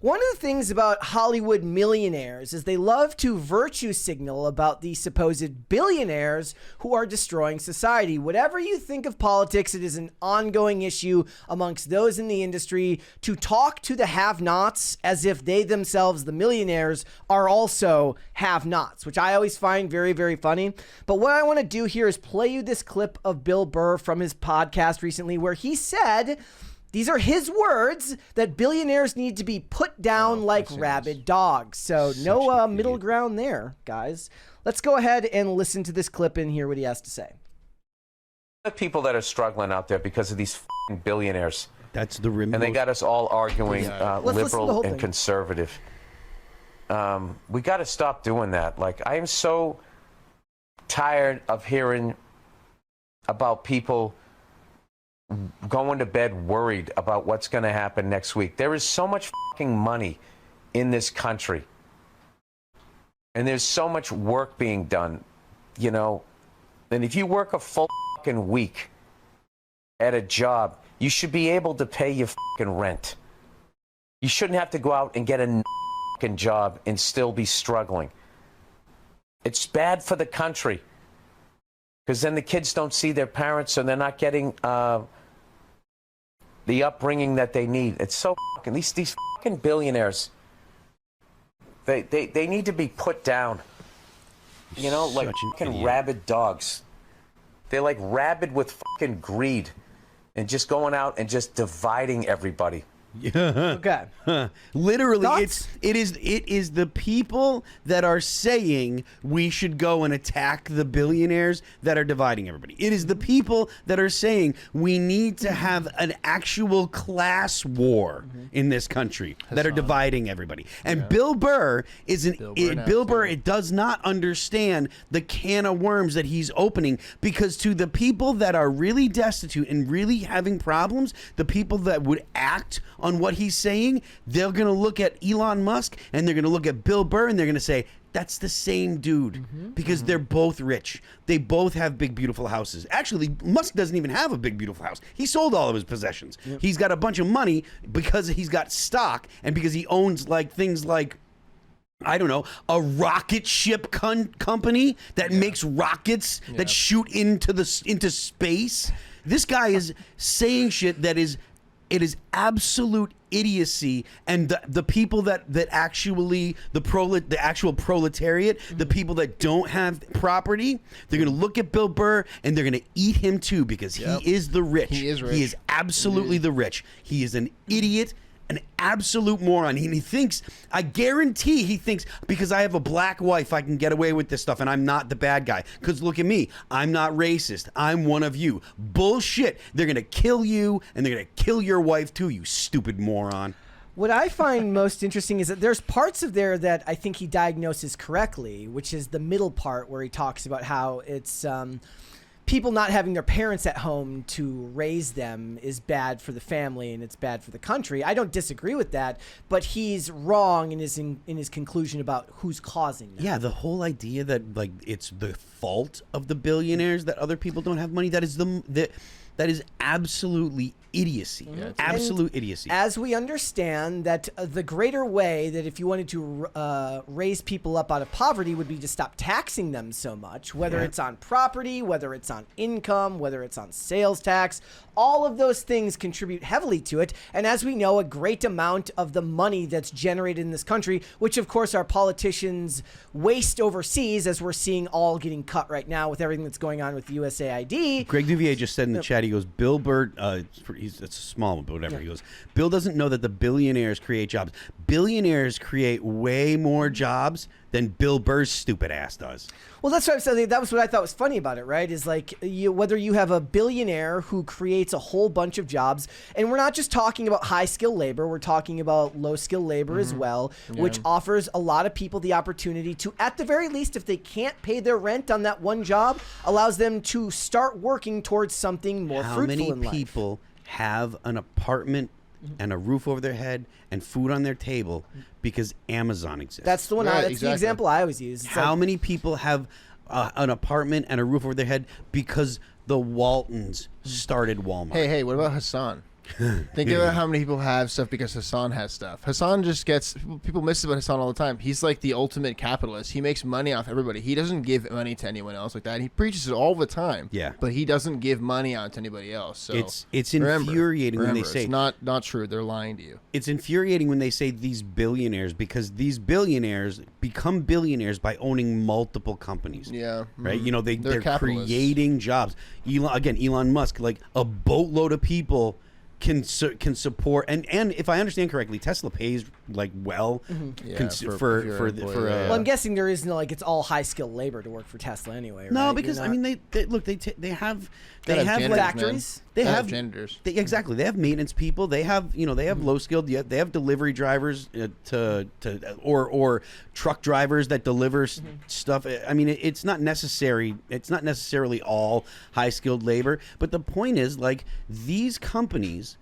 One of the things about Hollywood millionaires is they love to virtue signal about the supposed billionaires who are destroying society. Whatever you think of politics, it is an ongoing issue amongst those in the industry to talk to the have-nots as if they themselves, the millionaires, are also have-nots, which I always find very, very funny. But what I want to do here is play you this clip of Bill Burr from his podcast recently where he said, these are his words, that billionaires need to be put down like rabid dogs. So no middle ground there, guys. Let's go ahead and listen to this clip and hear what he has to say. The people that are struggling out there because of these f***ing billionaires. That's the remote. And they got us all arguing liberal and thing. conservative. We got to stop doing that. Like, I am so tired of hearing about people going to bed worried about what's going to happen next week. There is so much fucking money in this country. And there's so much work being done, you know. And if you work a full fucking week at a job, you should be able to pay your fucking rent. You shouldn't have to go out and get a fucking job and still be struggling. It's bad for the country. Because then the kids don't see their parents and they're not getting the upbringing that they need. It's so fucking, these fucking billionaires, they need to be put down. You know, like fucking rabid dogs. They're like rabid with fucking greed and just going out and just dividing everybody. Okay. Literally, Thoughts? it is the people that are saying we should go and attack the billionaires that are dividing everybody. It is the people that are saying we need to have an actual class war in this country that are dividing everybody. And Bill Burr it does not understand the can of worms that he's opening, because to the people that are really destitute and really having problems, the people that would act on what he's saying, they're going to look at Elon Musk and they're going to look at Bill Burr and they're going to say, that's the same dude, because they're both rich. They both have big, beautiful houses. Actually, Musk doesn't even have a big, beautiful house. He sold all of his possessions. He's got a bunch of money because he's got stock and because he owns like things like, I don't know, a rocket ship company that makes rockets that shoot into space. This guy is saying shit that is, it is absolute idiocy, and the people that actually the actual proletariat, the people that don't have property, they're gonna look at Bill Burr and they're gonna eat him too, because he is the rich. He is rich. He is absolutely the rich. He is an idiot, an absolute moron. He thinks, I guarantee he thinks, because I have a black wife, I can get away with this stuff and I'm not the bad guy. Because look at me, I'm not racist. I'm one of you. Bullshit. They're going to kill you and they're going to kill your wife too, you stupid moron. What I find most interesting is that there's parts of there that I think he diagnoses correctly, which is the middle part where he talks about how it's people not having their parents at home to raise them is bad for the family and it's bad for the country. I don't disagree with that, but he's wrong in his conclusion about who's causing that. Yeah, the whole idea that like it's the fault of the billionaires that other people don't have money, that is absolutely idiocy. Yeah, absolute idiocy. As we understand that the greater way that if you wanted to raise people up out of poverty would be to stop taxing them so much, whether it's on property, whether it's on income, whether it's on sales tax, all of those things contribute heavily to it. And as we know, a great amount of the money that's generated in this country, which of course our politicians waste overseas, as we're seeing all getting cut right now with everything that's going on with USAID. Greg Duvier just said in the chat, he goes, Bill Burr, it's a small one, but whatever. He goes, Bill doesn't know that the billionaires create jobs. Billionaires create way more jobs than Bill Burr's stupid ass does. Well, that's what I'm saying. That was what I thought was funny about it, right? Is like whether you have a billionaire who creates a whole bunch of jobs, and we're not just talking about high-skilled labor, we're talking about low-skilled labor as well, which offers a lot of people the opportunity to, at the very least, if they can't pay their rent on that one job, allows them to start working towards something more fruitful in life. How many people have an apartment and a roof over their head and food on their table because Amazon exists? That's the one. That's the example I always use. It's How many people have an apartment and a roof over their head because the Waltons started Walmart? Hey, what about Hassan? Think about how many people have stuff because Hassan has stuff. Hassan just gets people miss about Hassan all the time. He's like the ultimate capitalist. He makes money off everybody. He doesn't give money to anyone else like that. He preaches it all the time. Yeah, but he doesn't give money out to anybody else. So it's infuriating when they say it's not true. They're lying to you. It's infuriating when they say these billionaires, because these billionaires become billionaires by owning multiple companies. Yeah, right. You know, they're capitalists. creating jobs. Elon Musk, like a boatload of people can support, and if I understand correctly, Tesla pays like well for well, I'm guessing there is no, like, it's all high skilled labor to work for Tesla anyway. No, right? because I mean they have janitors, factories. They have janitors. Exactly. They have maintenance people. They have low skilled. Yet they have delivery drivers or truck drivers that deliver stuff. I mean, it's not necessary. It's not necessarily all high skilled labor. But the point is, like, these companies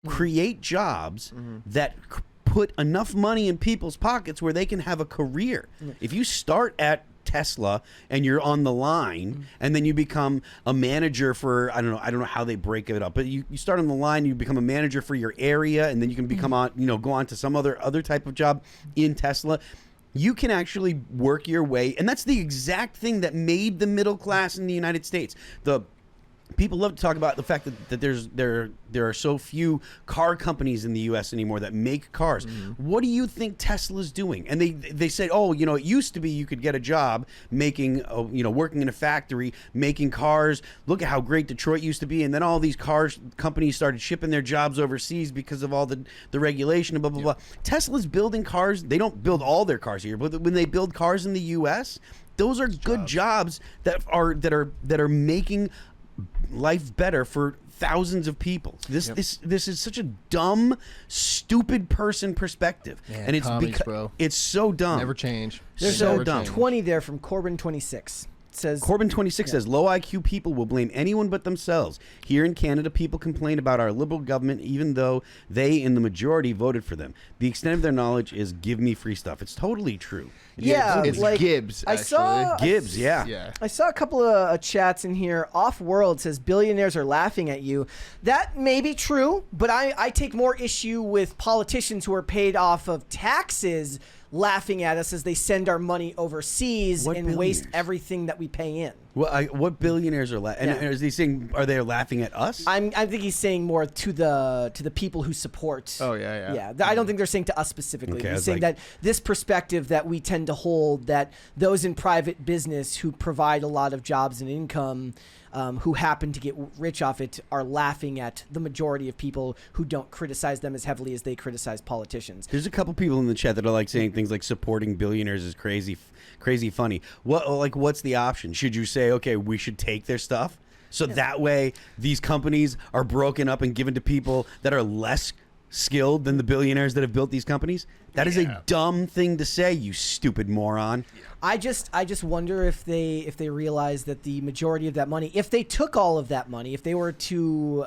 create jobs that put enough money in people's pockets where they can have a career. If you start at Tesla and you're on the line and then you become a manager for I don't know how they break it up, but you start on the line, you become a manager for your area, and then you can become go on to some other type of job in Tesla. You can actually work your way, and that's the exact thing that made the middle class in the United States. The people love to talk about the fact that there are so few car companies in the U.S. anymore that make cars. What do you think Tesla's doing? And they say, oh, it used to be you could get a job making, working in a factory making cars. Look at how great Detroit used to be, and then all these companies started shipping their jobs overseas because of all the regulation and blah blah blah. Tesla's building cars. They don't build all their cars here, but when they build cars in the U.S., those are good jobs that are making life better for thousands of people. This is such a dumb, stupid person perspective, and it's because it's so dumb. Never change. There's so a dumb. 20 there from Corbin 26. Says Corbin 26 says low IQ people will blame anyone but themselves. Here in Canada, people complain about our liberal government even though they in the majority voted for them. The extent of their knowledge is give me free stuff. It's totally true. It's like Gibbs. Actually. Gibbs. Yeah. I saw a couple of chats in here. Off World says billionaires are laughing at you. That may be true, but I take more issue with politicians who are paid off of taxes laughing at us as they send our money overseas and waste everything that we pay in. Well, what billionaires are laughing? And is he saying, are they laughing at us? I think he's saying more to the people who support. Oh yeah. I don't think they're saying to us specifically. Okay, He's saying that this perspective that we tend to hold, that those in private business who provide a lot of jobs and income, who happen to get rich off it, are laughing at the majority of people who don't criticize them as heavily as they criticize politicians. There's a couple people in the chat that are like saying things like supporting billionaires is crazy funny. What's the option? Should you say, okay, we should take their stuff, so that way these companies are broken up and given to people that are less skilled than the billionaires that have built these companies? That is a dumb thing to say, you stupid moron. I just wonder if they realize that the majority of that money, if they took all of that money, if they were to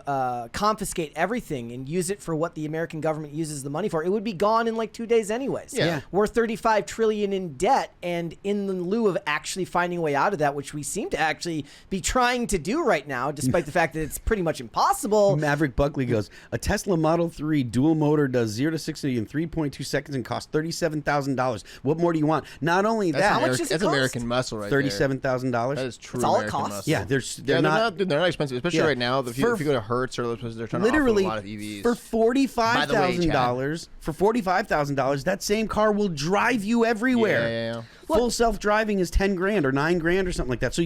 confiscate everything and use it for what the American government uses the money for, it would be gone in like 2 days anyways. Yeah. We're $35 trillion in debt, and in lieu of actually finding a way out of that, which we seem to actually be trying to do right now, despite the fact that it's pretty much impossible. Maverick Buckley goes, a Tesla Model 3 dual motor does 0 to 60 in 3.2 seconds and costs $37,000. What more do you want? Not only that, how much does it that's cost? American muscle right there. $37,000. That is true. That's all it American costs? muscle. Yeah, they're not expensive, especially right now. If you go to Hertz or those places, they're trying to offer a lot of EVs. For $45,000, that same car will drive you everywhere. Yeah. Full self-driving is $10,000 or $9,000 or something like that. So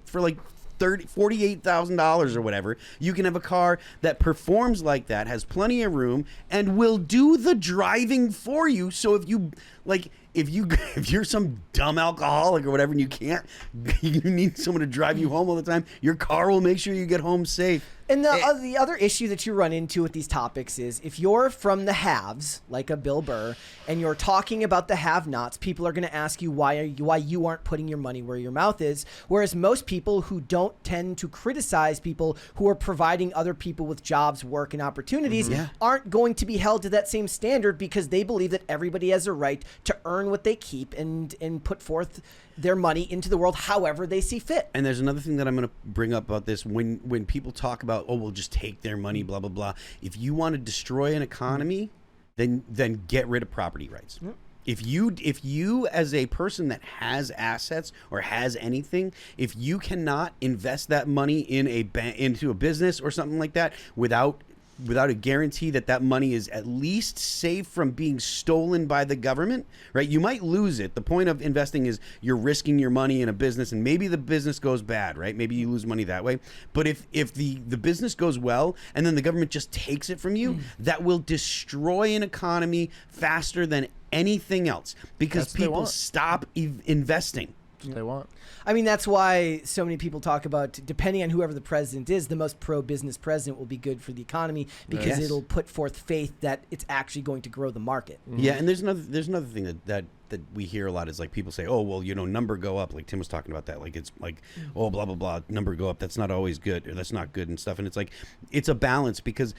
for like $48,000 or whatever, you can have a car that performs like that, has plenty of room, and will do the driving for you. So if you're some dumb alcoholic or whatever and you need someone to drive you home all the time, your car will make sure you get home safe. And the other issue that you run into with these topics is if you're from the haves, like a Bill Burr, and you're talking about the have-nots, people are going to ask you why you aren't putting your money where your mouth is, whereas most people who don't tend to criticize people who are providing other people with jobs, work, and opportunities aren't going to be held to that same standard because they believe that everybody has a right to earn what they keep and put forth their money into the world however they see fit. And there's another thing that I'm going to bring up about this. When people talk about about, oh, we'll just take their money, blah, blah, blah. If you want to destroy an economy, then get rid of property rights. Yep. If you as a person that has assets or has anything, if you cannot invest that money in into a business or something like that without a guarantee that money is at least safe from being stolen by the government, right? You might lose it. The point of investing is you're risking your money in a business, and maybe the business goes bad, right? Maybe you lose money that way. But if the business goes well and then the government just takes it from you, that will destroy an economy faster than anything else, because people stop investing. That's what they want. I mean, that's why so many people talk about, depending on whoever the president is, the most pro-business president will be good for the economy, because it'll put forth faith that it's actually going to grow the market. Mm-hmm. Yeah, and there's another thing that we hear a lot is like people say, oh, well, number go up. Like Tim was talking about that. Like it's like, oh, blah, blah, blah, number go up. That's not always good, or that's not good and stuff. And it's like, it's a balance, because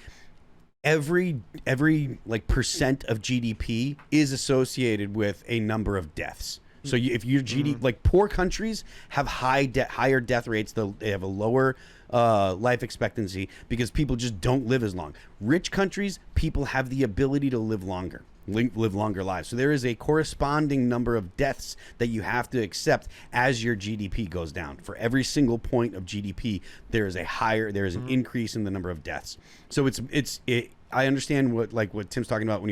every like percent of GDP is associated with a number of deaths. So if your GDP, like poor countries have higher death rates, they have a lower life expectancy because people just don't live as long. Rich countries, people have the ability to live longer lives. So there is a corresponding number of deaths that you have to accept as your GDP goes down. For every single point of GDP, there is an increase in the number of deaths. So I understand what Tim's talking about when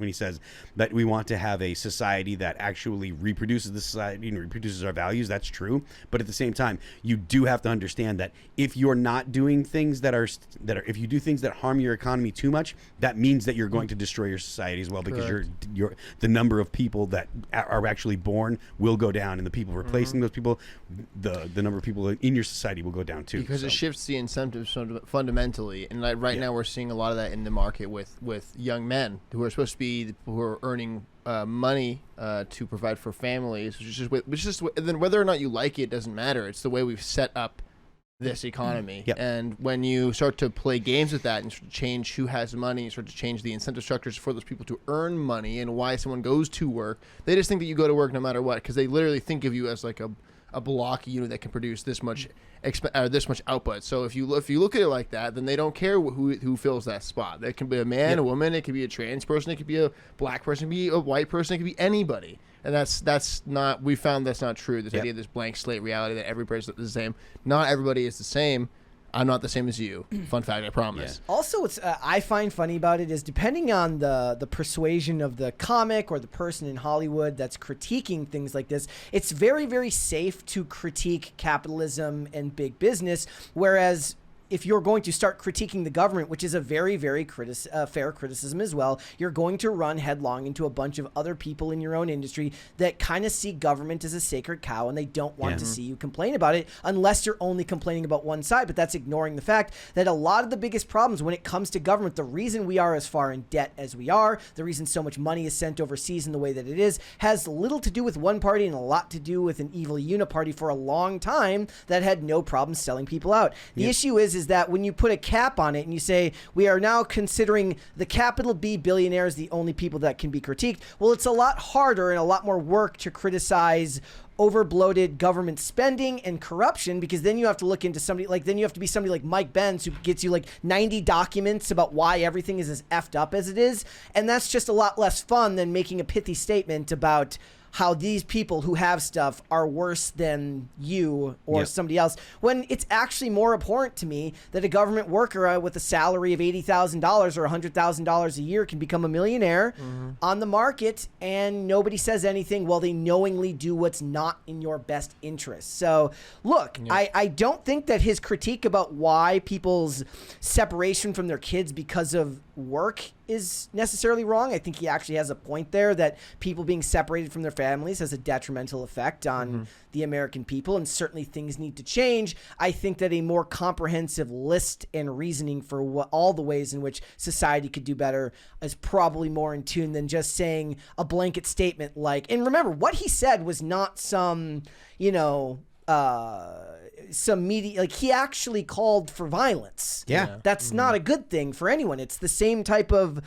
he says that we want to have a society that actually reproduces the society and reproduces our values. That's true, but at the same time, you do have to understand that if you're not doing things if you do things that harm your economy too much, that means that you're going to destroy your society as well, because the number of people that are actually born will go down, and the people replacing those people, the number of people in your society will go down too. Because it shifts the incentives fundamentally, and right now we're seeing a lot of that in the market with young men who are supposed to be who are earning money to provide for families, then whether or not you like it doesn't matter. It's the way we've set up this economy. Yep. And when you start to play games with that and sort of change who has money, and start to change the incentive structures for those people to earn money and why someone goes to work, they just think that you go to work no matter what, because they literally think of you as like a block unit that can produce this much output. So if you look at it like that, then they don't care who fills that spot. That can be a man, a woman, it could be a trans person, it could be a black person, it could be a white person, it could be anybody. And that's not, we found that's not true. This idea of this blank slate reality that everybody's the same. Not everybody is the same. I'm not the same as you. Fun fact, I promise. Yeah. Also, what's I find funny about it is, depending on the persuasion of the comic or the person in Hollywood that's critiquing things like this, it's very, very safe to critique capitalism and big business, whereas if you're going to start critiquing the government, which is a very, very fair criticism as well, you're going to run headlong into a bunch of other people in your own industry that kind of see government as a sacred cow, and they don't want to see you complain about it, unless you're only complaining about one side. But that's ignoring the fact that a lot of the biggest problems when it comes to government, the reason we are as far in debt as we are, the reason so much money is sent overseas in the way that it is, has little to do with one party and a lot to do with an evil uniparty for a long time that had no problem selling people out. The issue is that when you put a cap on it and you say, we are now considering the capital B billionaires the only people that can be critiqued, well, it's a lot harder and a lot more work to criticize over-bloated government spending and corruption, because then you have to look into somebody like, then you have to be somebody like Mike Benz, who gets you like 90 documents about why everything is as effed up as it is. And that's just a lot less fun than making a pithy statement about how these people who have stuff are worse than you or somebody else, when it's actually more abhorrent to me that a government worker with a salary of $80,000 or $100,000 a year can become a millionaire on the market, and nobody says anything while they knowingly do what's not in your best interest. So look, I don't think that his critique about why people's separation from their kids because of work is necessarily wrong. I think he actually has a point there, that people being separated from their families has a detrimental effect on the American people, and certainly things need to change. I think that a more comprehensive list and reasoning for all the ways in which society could do better is probably more in tune than just saying a blanket statement like, and remember, what he said was not some, some media, like he actually called for violence. Yeah. That's not a good thing for anyone. It's the same type of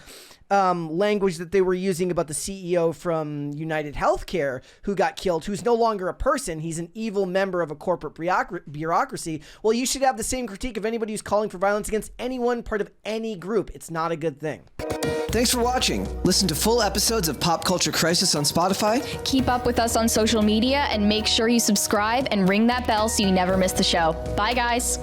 language that they were using about the CEO from United Healthcare who got killed, who's no longer a person. He's an evil member of a corporate bureaucracy. Well, you should have the same critique of anybody who's calling for violence against anyone part of any group. It's not a good thing. Thanks for watching. Listen to full episodes of Pop Culture Crisis on Spotify. Keep up with us on social media and make sure you subscribe and ring that bell so you never miss the show. Bye, guys.